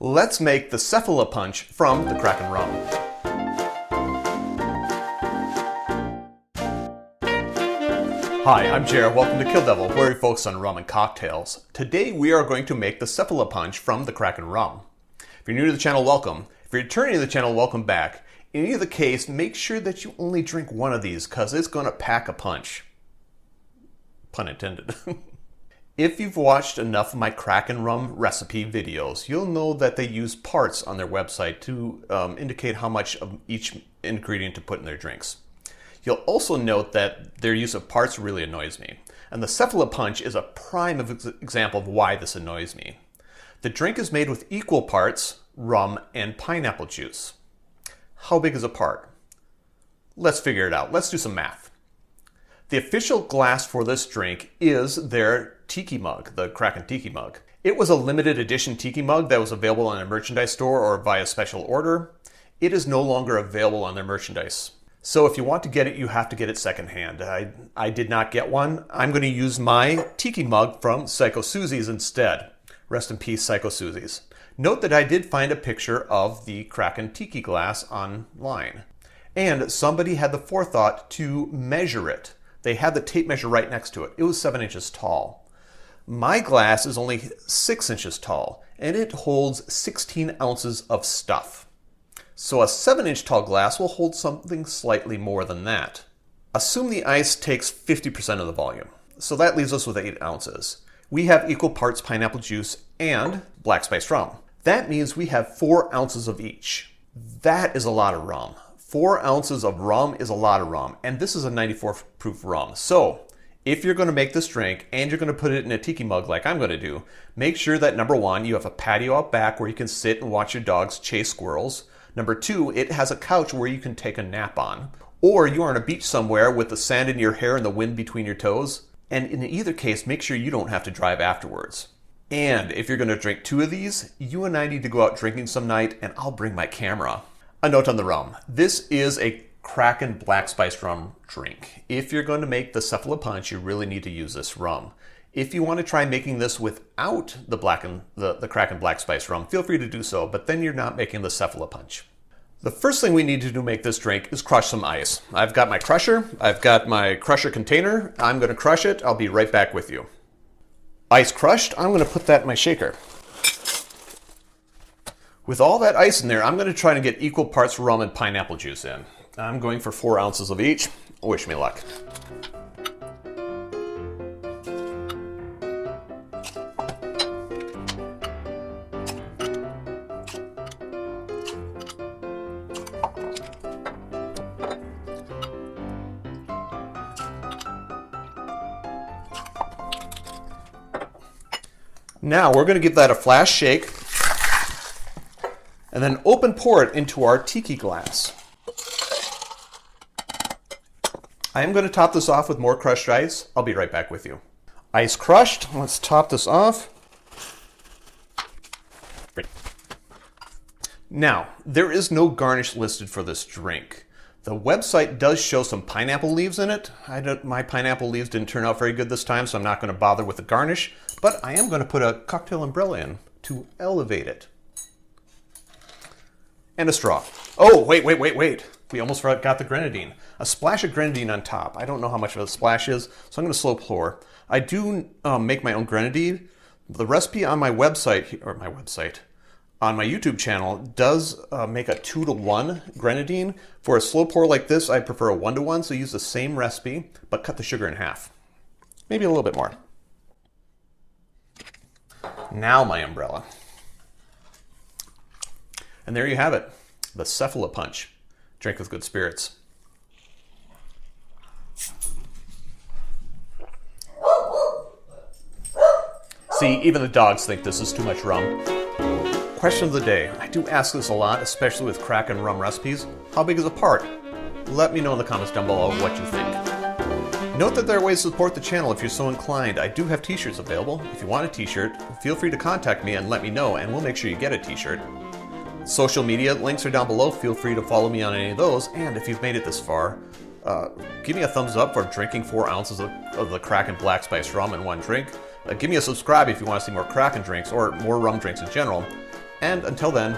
Let's make the Cephalopunch from the Kraken Rum. Hi, I'm Jared. Welcome to Kill-Divill, where we focus on rum and cocktails. Today we are going to make the Cephalopunch from the Kraken Rum. If you're new to the channel, welcome. If you're returning to the channel, welcome back. In either case, make sure that you only drink one of these because it's going to pack a punch. Pun intended. If you've watched enough of my Kraken Rum recipe videos, you'll know that they use parts on their website to indicate how much of each ingredient to put in their drinks. You'll also note that their use of parts really annoys me. And the Cephalopunch is a prime example of why this annoys me. The drink is made with equal parts rum and pineapple juice. How big is a part? Let's figure it out. Let's do some math. The official glass for this drink is their tiki mug, the Kraken tiki mug. It was a limited edition tiki mug that was available in a merchandise store or via special order. It is no longer available on their merchandise. So if you want to get it, you have to get it secondhand. I did not get one. I'm going to use my tiki mug from Psycho Susie's instead. Rest in peace, Psycho Susie's. Note that I did find a picture of the Kraken tiki glass online. And somebody had the forethought to measure it. They had the tape measure right next to it. It was 7 inches tall. My glass is only 6 inches tall, and it holds 16 ounces of stuff. So a 7-inch tall glass will hold something slightly more than that. Assume the ice takes 50% of the volume. So that leaves us with 8 ounces. We have equal parts pineapple juice and black spiced rum. That means we have 4 ounces of each. That is a lot of rum. 4 ounces of rum is a lot of rum, and this is a 94 proof rum. So if you're going to make this drink and you're going to put it in a tiki mug like I'm going to do, make sure that number one, you have a patio out back where you can sit and watch your dogs chase squirrels. Number two, it has a couch where you can take a nap on. Or you are on a beach somewhere with the sand in your hair and the wind between your toes. And in either case, make sure you don't have to drive afterwards. And if you're going to drink 2 of these, you and I need to go out drinking some night, and I'll bring my camera. A note on the rum. This is a Kraken Black Spiced Rum drink. If you're going to make the Cephalopunch, you really need to use this rum. If you want to try making this without the Kraken Black Spiced Rum, feel free to do so, but then you're not making the Cephalopunch. The first thing we need to do to make this drink is crush some ice. I've got my crusher. I've got my crusher container. I'm going to crush it. I'll be right back with you. Ice crushed, I'm going to put that in my shaker. With all that ice in there, I'm going to try to get equal parts rum and pineapple juice in. I'm going for 4 ounces of each. Wish me luck. Now we're going to give that a flash shake and then open pour it into our tiki glass. I am going to top this off with more crushed ice. I'll be right back with you. Ice crushed. Let's top this off. Now, there is no garnish listed for this drink. The website does show some pineapple leaves in it. My pineapple leaves didn't turn out very good this time, so I'm not going to bother with the garnish. But I am going to put a cocktail umbrella in to elevate it. And a straw. Oh, wait. We almost forgot the grenadine. A splash of grenadine on top. I don't know how much of a splash is, so I'm going to slow pour. I do make my own grenadine. The recipe on my website, on my YouTube channel does make a 2-to-1 grenadine. For a slow pour like this, I prefer a 1-to-1, so use the same recipe, but cut the sugar in half. Maybe a little bit more. Now my umbrella. And there you have it, the Cephalopunch. Drink with good spirits. See, even the dogs think this is too much rum. Question of the day. I do ask this a lot, especially with Kraken Rum recipes. How big is a part? Let me know in the comments down below what you think. Note that there are ways to support the channel if you're so inclined. I do have t-shirts available. If you want a t-shirt, feel free to contact me and let me know, and we'll make sure you get a t-shirt. Social media links are down below. Feel free to follow me on any of those. And if you've made it this far, give me a thumbs up for drinking 4 ounces of the Kraken Black Spiced Rum in one drink. Give me a subscribe if you want to see more Kraken drinks or more rum drinks in general. And until then,